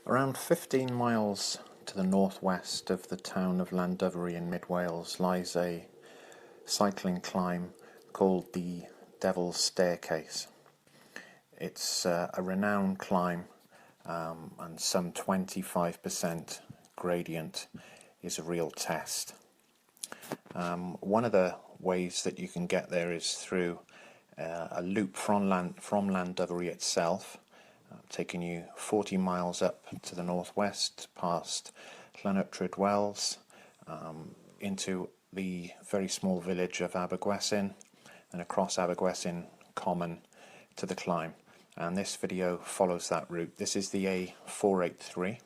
Around 15 miles to the northwest of the town of Llandovery in mid-Wales lies a cycling climb called the Devil's Staircase. It's a renowned climb, and some 25% gradient is a real test. One of the ways that you can get there is through a loop from Llandovery itself, taking you 40 miles up to the northwest past Llandovery, into the very small village of Abergwesin, and across Abergwesin Common to the climb. And this video follows that route. This is the A483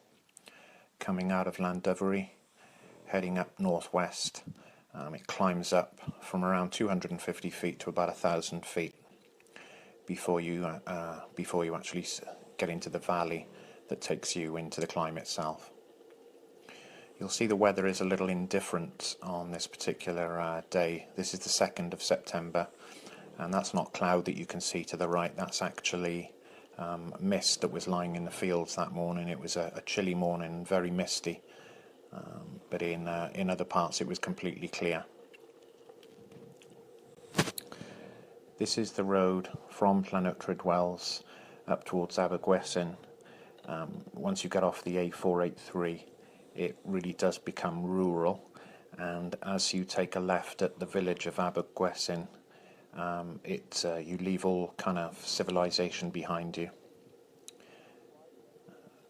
coming out of Llandovery, heading up northwest. It climbs up from around 250 feet to about 1,000 feet before you actually get into the valley that takes you into the climb itself. You'll see the weather is a little indifferent on this particular day. This is the 2nd of September, and that's not cloud that you can see to the right. That's actually mist that was lying in the fields that morning. It was a chilly morning, very misty, but in other parts it was completely clear. This is the road from Llandovery up towards Abergwesin. Once you get off the A483, it really does become rural, and as you take a left at the village of Abergwesin, you leave all kind of civilization behind you.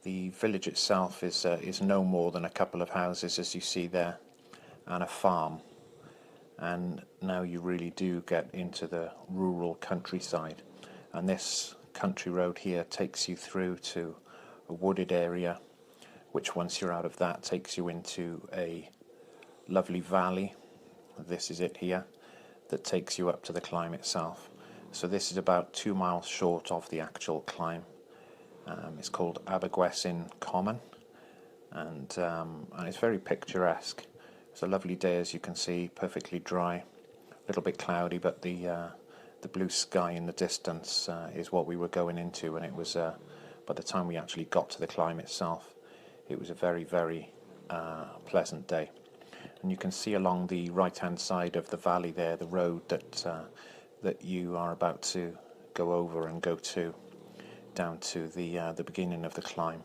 The village itself is no more than a couple of houses, as you see there, and a farm. And now you really do get into the rural countryside, and this country road here takes you through to a wooded area, which once you're out of that takes you into a lovely valley. This is it here, that takes you up to the climb itself. So this is about 2 miles short of the actual climb. It's called Abergwesin Common, and it's very picturesque. It's a lovely day, as you can see, perfectly dry, a little bit cloudy, but the blue sky in the distance is what we were going into, and it was by the time we actually got to the climb itself, it was a very, very pleasant day. And you can see along the right-hand side of the valley there the road that you are about to go over and go to down to the beginning of the climb.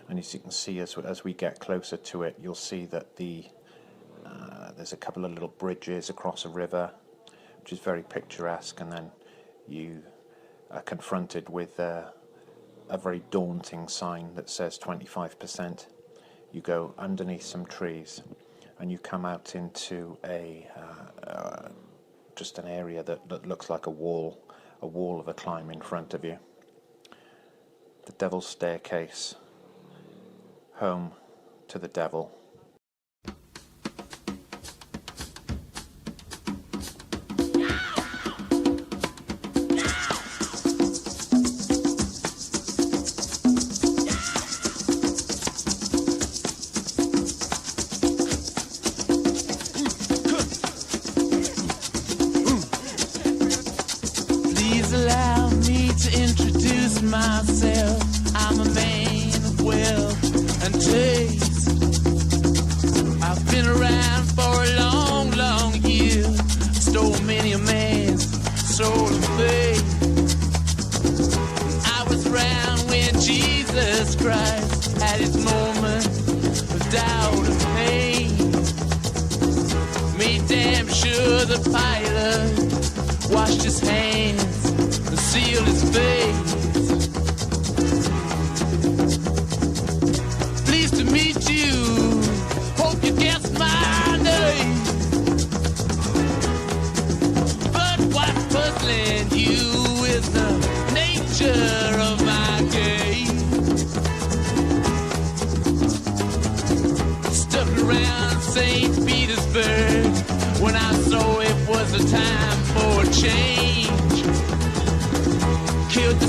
And as you can see, as we get closer to it, you'll see that there's a couple of little bridges across a river, which is very picturesque, and then you are confronted with a very daunting sign that says 25%. You go underneath some trees, and you come out into just an area that looks like a wall of a climb in front of you. The Devil's Staircase, home to the devil. Please allow me to introduce myself. I'm a man of wealth and taste. I've been around for a long, long year. Stole many a man's soul and faith. I was around when Jesus Christ had his moment of doubt and pain. Made damn sure the pilot washed his hands and sealed his face. Pleased to meet you, hope you guessed my name. But what's puzzling you is the nature of my game. Stuck around St. Petersburg when I saw it was a time for a change. Killed the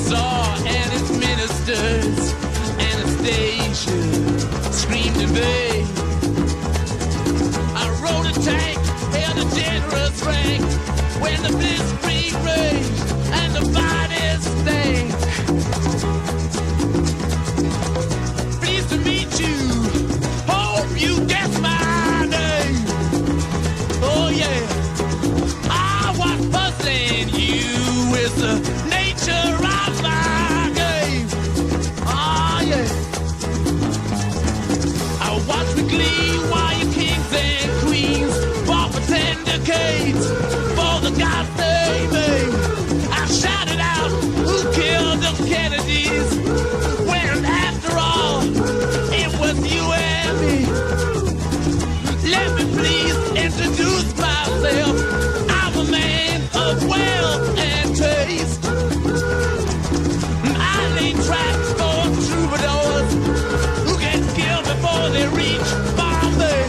ain't tracks for troubadours who get killed before they reach Bombay.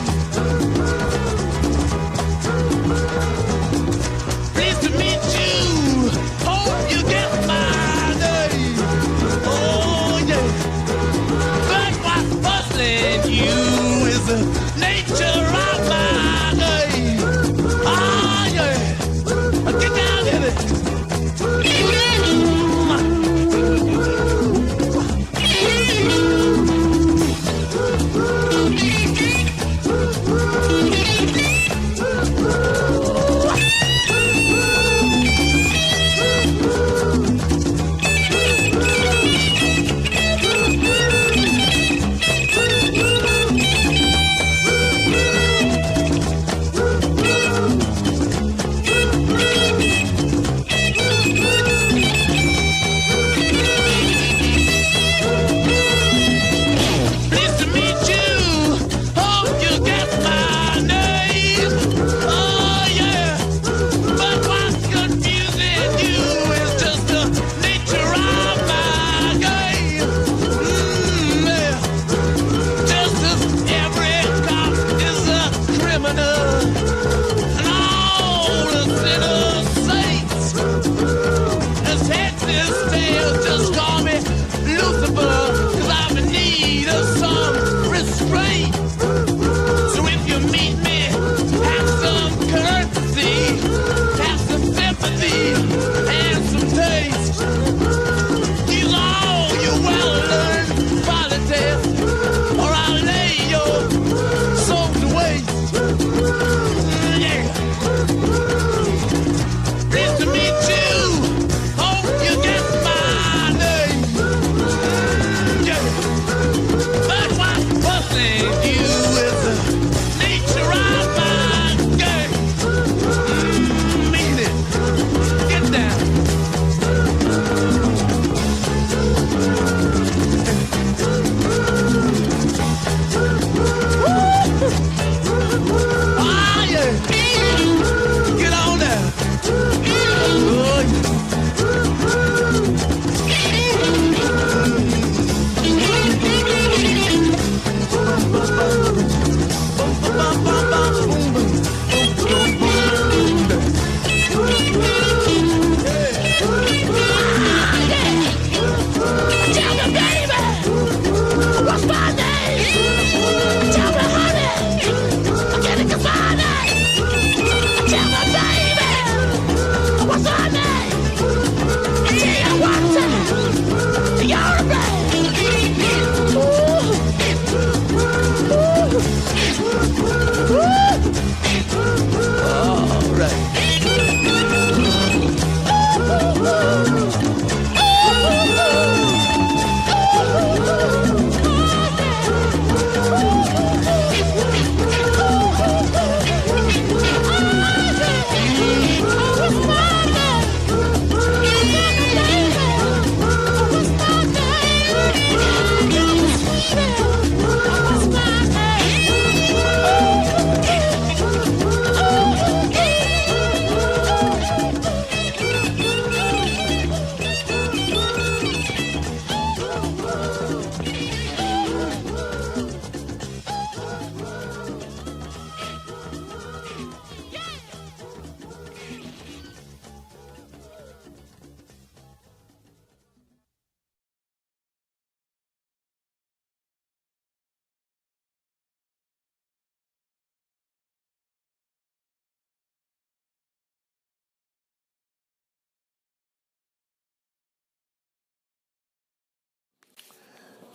Pleased to meet you. Hope you get my name. Oh yeah. But what's puzzling you is the nature of my game. Ah yeah. Get down in it.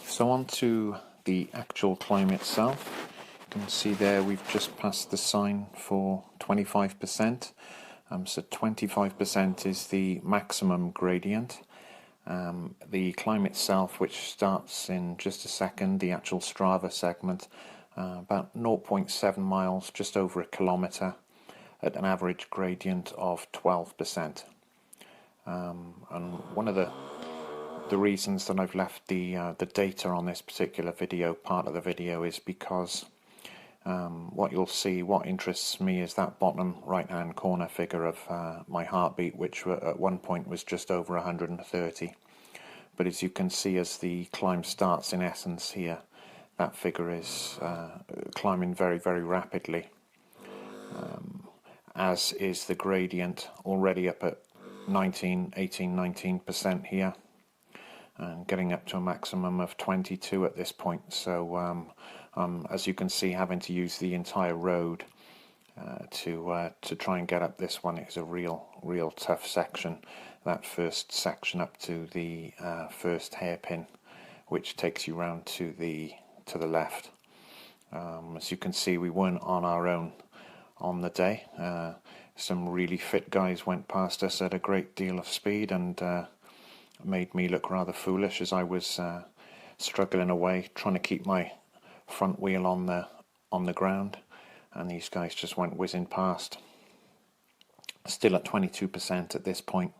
So on to the actual climb itself. You can see there we've just passed the sign for 25%. So 25% is the maximum gradient. The climb itself, which starts in just a second, the actual Strava segment, about 0.7 miles, just over a kilometre, at an average gradient of 12%. And one of the reasons that I've left the data on this particular video, part of the video, is because what you'll see, what interests me, is that bottom right hand corner figure of my heartbeat, which at one point was just over 130 but as you can see, as the climb starts, in essence here, that figure is climbing very, very rapidly, as is the gradient, already up at 19% here, and getting up to a maximum of 22 at this point. So as you can see, having to use the entire road to try and get up this one. It's a real tough section, that first section up to the first hairpin, which takes you round to the left. As you can see, we weren't on our own on the day. Some really fit guys went past us at a great deal of speed, and made me look rather foolish as I was struggling away, trying to keep my front wheel on the ground, and these guys just went whizzing past. Still at 22% at this point,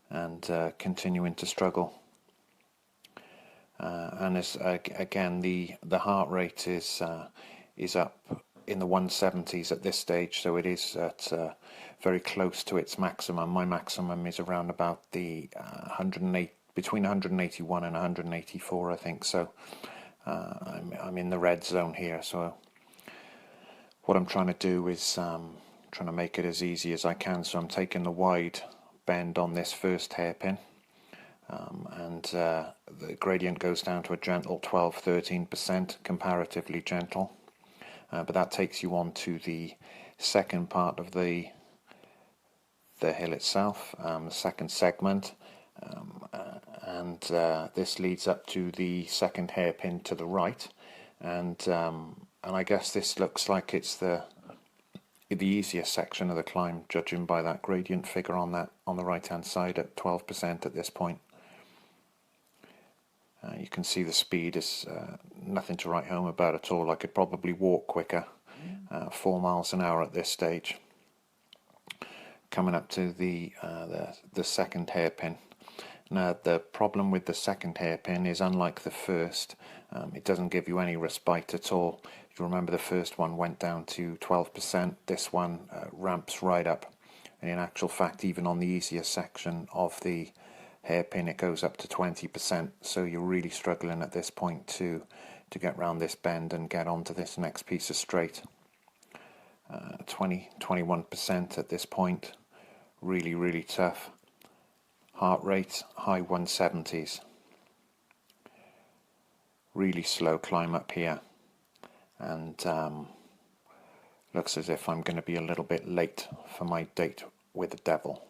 and continuing to struggle. And as again, the heart rate is up in the 170s at this stage, so it is at very close to its maximum. My maximum is around about the 108, between 181 and 184, I think. So I'm in the red zone here. So what I'm trying to do is trying to make it as easy as I can. So I'm taking the wide bend on this first hairpin, and the gradient goes down to a gentle 12-13%, comparatively gentle. But that takes you on to the second part of the hill itself, the second segment, and this leads up to the second hairpin to the right, and I guess this looks like it's the easiest section of the climb, judging by that gradient figure on the right hand side at 12% at this point. You can see the speed is nothing to write home about at all. I could probably walk quicker, 4 miles an hour at this stage. Coming up to the second hairpin. Now the problem with the second hairpin is, unlike the first, it doesn't give you any respite at all. You remember the first one went down to 12%. This one ramps right up, and in actual fact, even on the easiest section of the hairpin, it goes up to 20%. So you're really struggling at this point to get round this bend and get onto this next piece of straight. 21% at this point, really tough. Heart rate high 170s. Really slow climb up here, and looks as if I'm going to be a little bit late for my date with the devil.